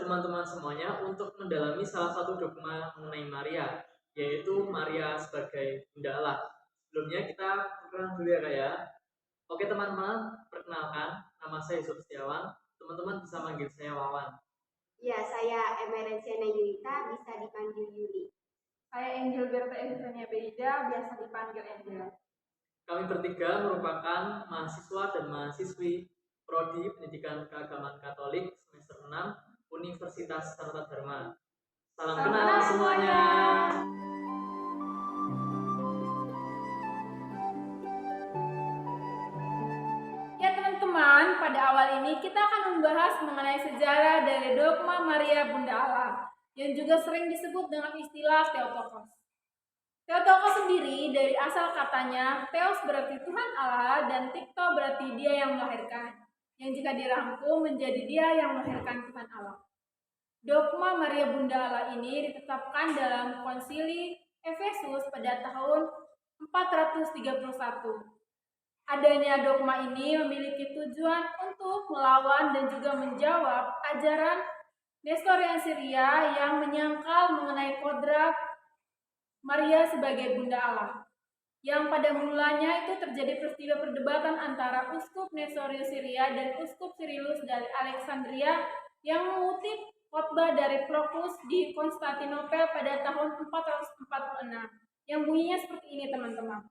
teman-teman semuanya untuk mendalami salah satu dogma mengenai Maria, yaitu Maria sebagai Bunda Allah. Sebelumnya kita perkenalan dulu ya Kak ya. Oke teman-teman, perkenalkan, nama saya Yusuf Setiawan. Teman-teman bisa manggil saya Wawan. Ya, saya Emerensiana Yulita, bisa dipanggil Yuli. Saya Angel Berta Eugenia Beida, biasa dipanggil Angel. Kami bertiga merupakan mahasiswa dan mahasiswi Prodi Pendidikan Keagamaan Katolik semester 6 Universitas Sanata Dharma. Salam kenal semuanya. Ya teman-teman, pada awal ini kita akan membahas mengenai sejarah dari dogma Maria Bunda Allah yang juga sering disebut dengan istilah Theotokos. Theotokos sendiri dari asal katanya Theos berarti Tuhan Allah dan Tikto berarti Dia yang melahirkan, yang jika dirangkum menjadi Dia yang melahirkan Tuhan Allah. Dogma Maria Bunda Allah ini ditetapkan dalam Konsili Efesus pada tahun 431. Adanya dogma ini memiliki tujuan untuk melawan dan juga menjawab ajaran Nestorian Syria yang menyangkal mengenai kodrat Maria sebagai Bunda Allah. Yang pada mulanya itu terjadi peristiwa perdebatan antara Uskup Nestorius Syria dan Uskup Cyrillus dari Alexandria yang mengutip khotbah dari Proclus di Konstantinopel pada tahun 446 yang bunyinya seperti ini teman-teman.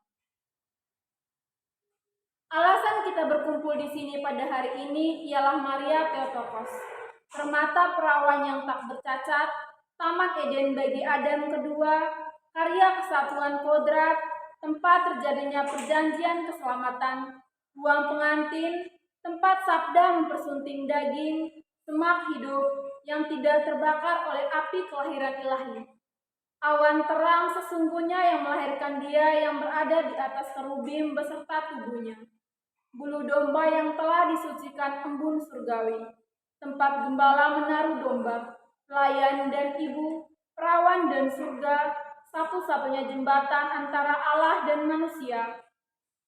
Alasan kita berkumpul di sini pada hari ini ialah Maria Theotokos, permata perawan yang tak bercacat, taman Eden bagi Adam kedua, karya kesatuan kodrat, tempat terjadinya perjanjian keselamatan, ruang pengantin, tempat sabda mempersunting daging, semak hidup yang tidak terbakar oleh api kelahiran ilahi. Awan terang sesungguhnya yang melahirkan Dia yang berada di atas kerubim beserta tubuhnya. Bulu domba yang telah disucikan embun surgawi, tempat gembala menaruh domba, pelayan dan ibu, perawan dan surga, satu-satunya jembatan antara Allah dan manusia,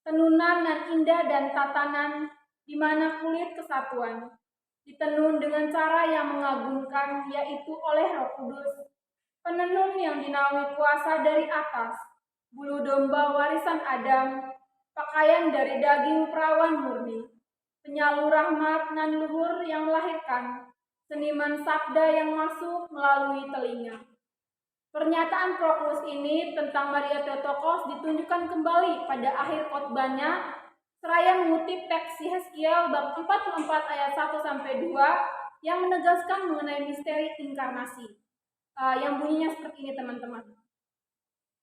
tenunan nan indah dan tatanan, di mana kulit kesatuan, ditenun dengan cara yang mengagumkan, yaitu oleh Roh Kudus, penenun yang dinaungi kuasa dari atas, bulu domba warisan Adam, pakaian dari daging perawan murni, penyalur rahmat nan luhur yang melahirkan, seniman sabda yang masuk melalui telinga. Pernyataan Proclus ini tentang Maria Theotokos ditunjukkan kembali pada akhir khotbahnya, seraya mengutip teks Yeskiel bab 44 ayat 1-2 yang menegaskan mengenai misteri inkarnasi. Yang bunyinya seperti ini teman-teman.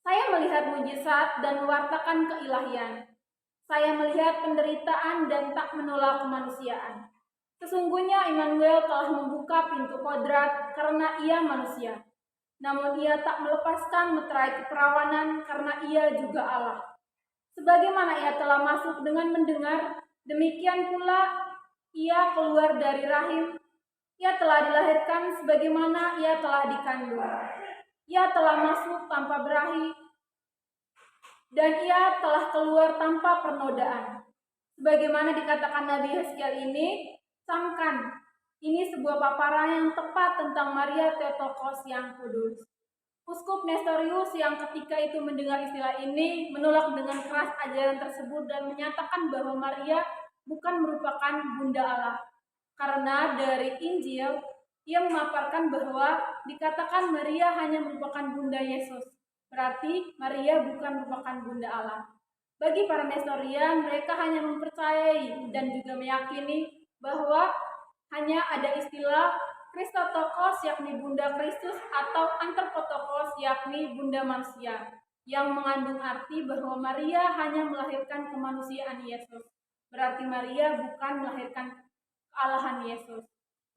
Saya melihat mujizat dan mewartakan keilahian. Saya melihat penderitaan dan tak menolak kemanusiaan. Sesungguhnya Immanuel telah membuka pintu kodrat karena ia manusia. Namun ia tak melepaskan meterai keperawanan karena ia juga Allah. Sebagaimana ia telah masuk dengan mendengar, demikian pula ia keluar dari rahim. Ia telah dilahirkan sebagaimana ia telah dikandung. Ia telah masuk tanpa berahi, dan ia telah keluar tanpa pernodaan. Sebagaimana dikatakan Nabi Yeskiel ini, camkan, ini sebuah paparan yang tepat tentang Maria Theotokos yang kudus. Uskup Nestorius yang ketika itu mendengar istilah ini menolak dengan keras ajaran tersebut dan menyatakan bahwa Maria bukan merupakan Bunda Allah. Karena dari Injil, ia memaparkan bahwa dikatakan Maria hanya merupakan Bunda Yesus. Berarti Maria bukan merupakan Bunda Allah. Bagi para Nestorian, mereka hanya mempercayai dan juga meyakini bahwa hanya ada istilah Christotokos yakni Bunda Kristus atau Anthropotokos yakni Bunda manusia yang mengandung arti bahwa Maria hanya melahirkan kemanusiaan Yesus. Berarti Maria bukan melahirkan kealahan Yesus.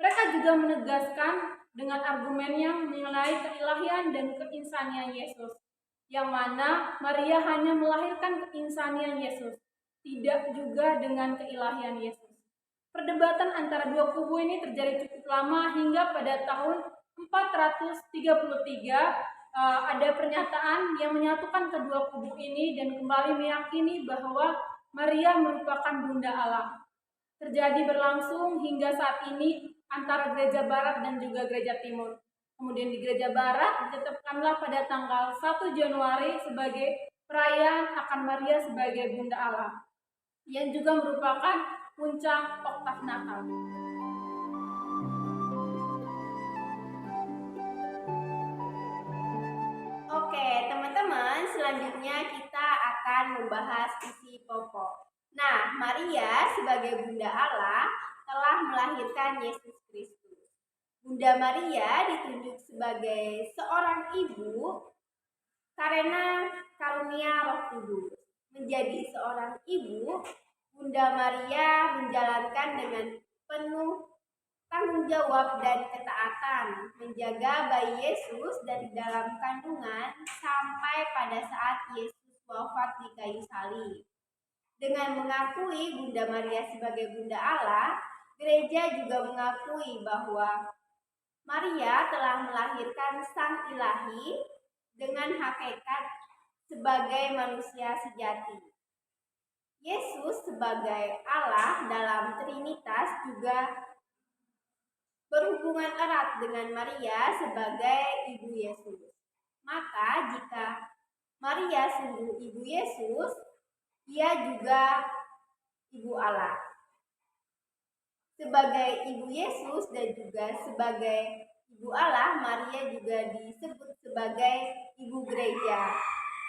Mereka juga menegaskan dengan argumennya mengenai keilahian dan keinsanian Yesus, yang mana Maria hanya melahirkan keinsanian Yesus, tidak juga dengan keilahian Yesus. Perdebatan antara dua kubu ini terjadi cukup lama hingga pada tahun 433 ada pernyataan yang menyatukan kedua kubu ini dan kembali meyakini bahwa Maria merupakan Bunda Allah. Terjadi berlangsung hingga saat ini antara gereja barat dan juga gereja timur. Kemudian di gereja barat ditetapkanlah pada tanggal 1 Januari sebagai perayaan akan Maria sebagai Bunda Allah, yang juga merupakan puncak oktav Natal. Oke, teman-teman, selanjutnya kita akan membahas isi pokok. Nah, Maria sebagai Bunda Allah telah melahirkan Yesus Kristus. Bunda Maria ditunjuk sebagai seorang ibu karena karunia Roh Kudus. Menjadi seorang ibu, Bunda Maria menjalankan dengan penuh tanggung jawab dan ketaatan menjaga bayi Yesus dari dalam kandungan sampai pada saat Yesus wafat di kayu salib. Dengan mengakui Bunda Maria sebagai Bunda Allah, gereja juga mengakui bahwa Maria telah melahirkan Sang Ilahi dengan hakikat sebagai manusia sejati. Yesus sebagai Allah dalam Trinitas juga berhubungan erat dengan Maria sebagai ibu Yesus. Maka jika Maria sungguh ibu Yesus, ia juga ibu Allah. Sebagai ibu Yesus dan juga sebagai ibu Allah, Maria juga disebut sebagai ibu gereja.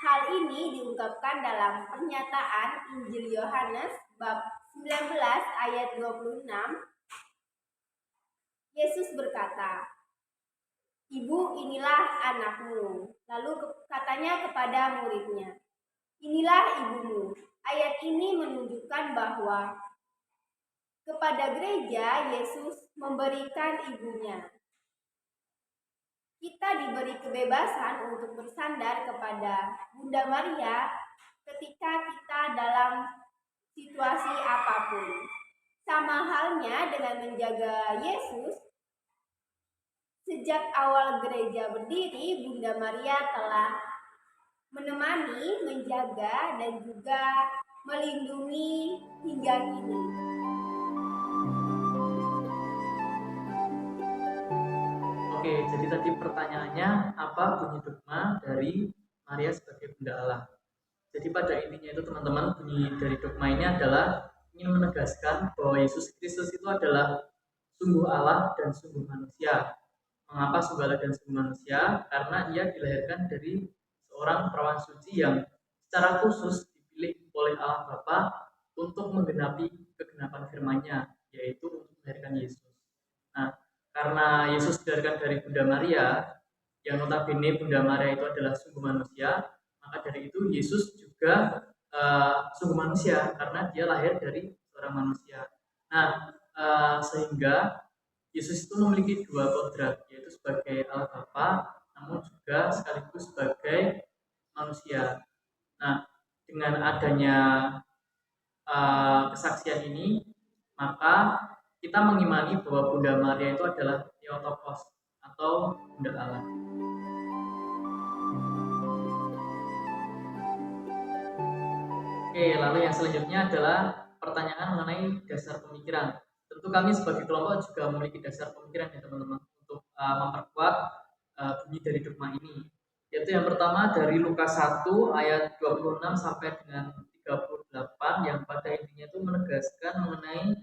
Hal ini diungkapkan dalam pernyataan Injil Yohanes bab 19 ayat 26. Yesus berkata, "Ibu, inilah anakmu." Lalu katanya kepada muridnya, "Inilah ibumu." Ayat ini menunjukkan bahwa kepada gereja Yesus memberikan ibunya. Kita diberi kebebasan untuk bersandar kepada Bunda Maria ketika kita dalam situasi apapun. Sama halnya dengan menjaga Yesus, sejak awal gereja berdiri, Bunda Maria telah menemani, menjaga, dan juga melindungi hingga kini. Oke, jadi tadi pertanyaannya apa bunyi dogma dari Maria sebagai Bunda Allah? Jadi pada intinya itu teman-teman, bunyi dari dogma ini adalah ingin menegaskan bahwa Yesus Kristus itu adalah sungguh Allah dan sungguh manusia. Mengapa sungguh Allah dan sungguh manusia? Karena ia dilahirkan dari seorang perawan suci yang secara khusus dipilih oleh Allah Bapa untuk menggenapi kegenapan firman-Nya, yaitu untuk melahirkan Yesus. Nah, karena Yesus dilahirkan dari Bunda Maria, yang notabene Bunda Maria itu adalah sungguh manusia, maka dari itu Yesus juga sungguh manusia karena dia lahir dari seorang manusia. Nah, sehingga Yesus itu memiliki dua kodrat, yaitu sebagai Allah Bapa, namun juga sekaligus sebagai manusia. Nah, dengan adanya kesaksian ini, maka kita mengimani bahwa Bunda Maria itu adalah Theotokos atau Bunda Allah. Oke, lalu yang selanjutnya adalah pertanyaan mengenai dasar pemikiran. Tentu kami sebagai kelompok juga memiliki dasar pemikiran ya teman-teman untuk memperkuat bunyi dari dogma ini. Yaitu yang pertama dari Lukas 1 ayat 26 sampai dengan 38 yang pada intinya itu menegaskan mengenai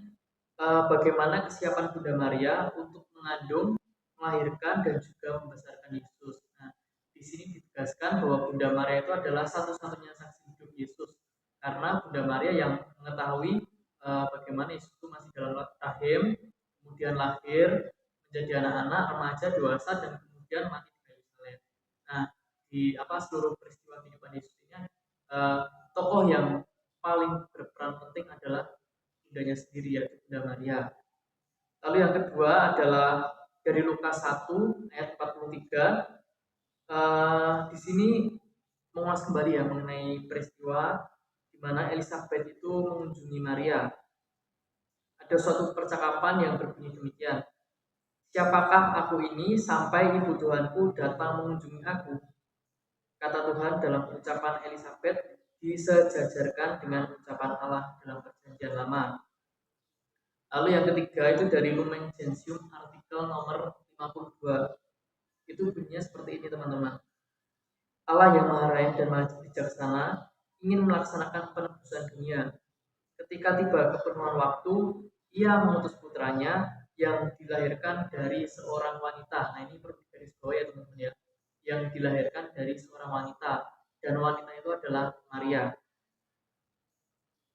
bagaimana kesiapan Bunda Maria untuk mengandung, melahirkan dan juga membesarkan Yesus. Nah, di sini ditegaskan bahwa Bunda Maria itu adalah satu-satunya saksi hidup Yesus. Karena Bunda Maria yang mengetahui bagaimana Yesus itu masih dalam rahim, kemudian lahir, menjadi anak-anak, remaja, dewasa, dan kemudian mati di kayu salib. Nah, di seluruh peristiwa kehidupan Yesus ini, tokoh yang paling berperan penting adalah bundanya sendiri, yaitu Bunda Maria. Lalu yang kedua adalah dari Lukas 1 ayat 43. Di sini mengulas kembali ya mengenai peristiwa di mana Elizabeth itu mengunjungi Maria. Ada suatu percakapan yang berbunyi demikian. "Siapakah aku ini sampai ibu Tuhanku datang mengunjungi aku?" Kata Tuhan dalam ucapan Elizabeth disejajarkan dengan ucapan Allah dalam Perjanjian Lama. Lalu yang ketiga itu dari Lumen Gentium artikel nomor 52. Itu bunyinya seperti ini teman-teman. Allah yang Maha Raya dan Maha Bijaksana ingin melaksanakan penebusan dunia. Ketika tiba kepenuhan waktu, ia mengutus putranya yang dilahirkan dari seorang wanita. Nah ini perlu digarisbawahi ya teman-teman ya. Yang dilahirkan dari seorang wanita. Dan wanita itu adalah Maria.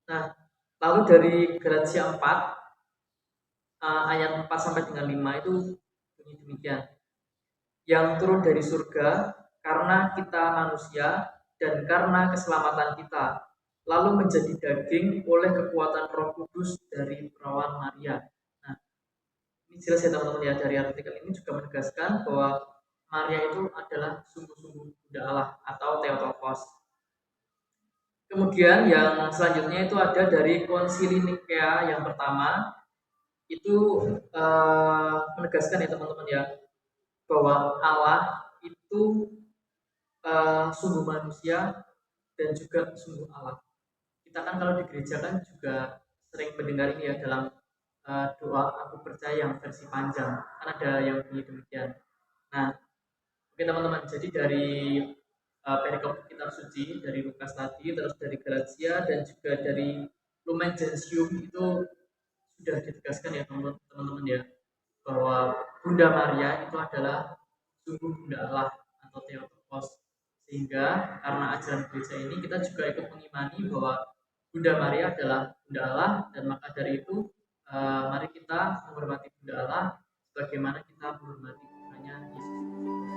Nah, lalu dari Galatia 4 ayat 4 sampai dengan 5 itu bunyi demikian. Yang turun dari surga karena kita manusia dan karena keselamatan kita, lalu menjadi daging oleh kekuatan Roh Kudus dari perawan Maria. Nah, ini jelas ya teman-teman ya, dari artikel ini juga menegaskan bahwa Maria itu adalah sungguh-sungguh Bunda Allah atau Theotokos. Kemudian yang selanjutnya itu ada dari Konsili Nikea yang pertama, itu menegaskan ya teman-teman ya, bahwa Allah itu sungguh manusia dan juga sungguh Allah. Kita kan kalau di gereja kan juga sering mendengar ini ya dalam doa aku percaya yang versi panjang, kan ada yang bunyi demikian. Nah, oke teman-teman, jadi dari perikop kitab suci dari Lukas tadi, terus dari Galatia dan juga dari Lumen Gentium itu sudah ditegaskan ya teman-teman ya, bahwa Bunda Maria itu adalah sungguh Bunda Allah atau Theotokos. Sehingga karena ajaran gereja ini kita juga ikut mengimani bahwa Bunda Maria adalah Bunda Allah, dan maka dari itu mari kita menghormati Bunda Allah sebagaimana kita menghormati putranya Yesus Kristus.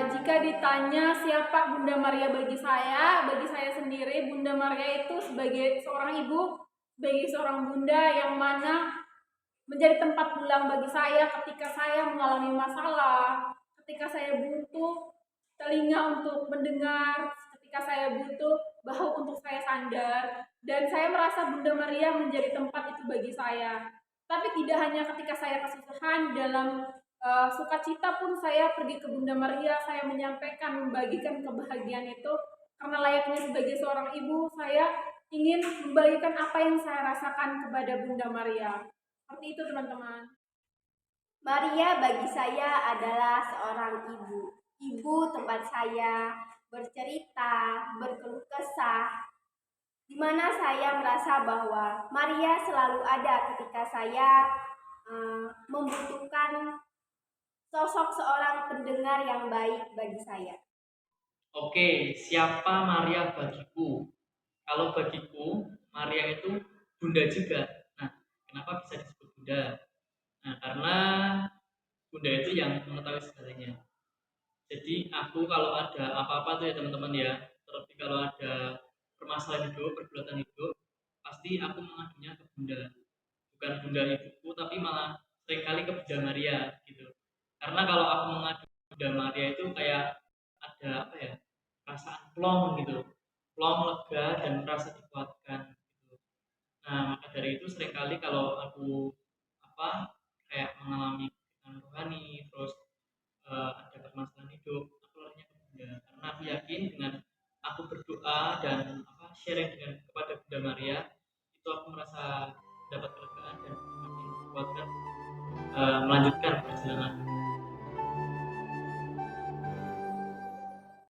Jika ditanya siapa Bunda Maria bagi saya sendiri Bunda Maria itu sebagai seorang ibu, sebagai seorang bunda yang mana menjadi tempat pulang bagi saya ketika saya mengalami masalah, ketika saya butuh telinga untuk mendengar, ketika saya butuh bahu untuk saya sandar, dan saya merasa Bunda Maria menjadi tempat itu bagi saya. Tapi tidak hanya ketika saya kesusahan, dalam sukacita pun saya pergi ke Bunda Maria, saya menyampaikan, membagikan kebahagiaan itu, karena layaknya sebagai seorang ibu, saya ingin membagikan apa yang saya rasakan kepada Bunda Maria. Seperti itu teman-teman. Maria bagi saya adalah seorang ibu. Ibu tempat saya bercerita, berkeluh kesah, di mana saya merasa bahwa Maria selalu ada ketika saya membutuhkan sosok seorang pendengar yang baik bagi saya. Oke, siapa Maria bagiku? Kalau bagiku, Maria itu bunda juga. Nah, kenapa bisa disebut bunda? Nah, karena bunda itu yang mengetahui segalanya. Jadi aku kalau ada apa-apa tuh ya teman-teman ya, terlebih kalau ada permasalahan hidup, pergulatan hidup, pasti aku mengadunya ke bunda. Bukan bunda ibuku, tapi malah seringkali ke Bunda Maria gitu. Karena kalau aku mengadu Bunda Maria itu kayak ada apa ya, perasaan plong gitu, plong, lega, dan merasa dikuatkan gitu. Nah maka dari itu seringkali kalau aku apa kayak mengalami kesulitan rohani, terus ada permasalahan hidup, aku larinya ke Bunda, karena aku yakin dengan aku berdoa dan apa sharing dengan kepada Bunda Maria, itu aku merasa dapat kelegaan dan semakin dikuatkan melanjutkan perjalanan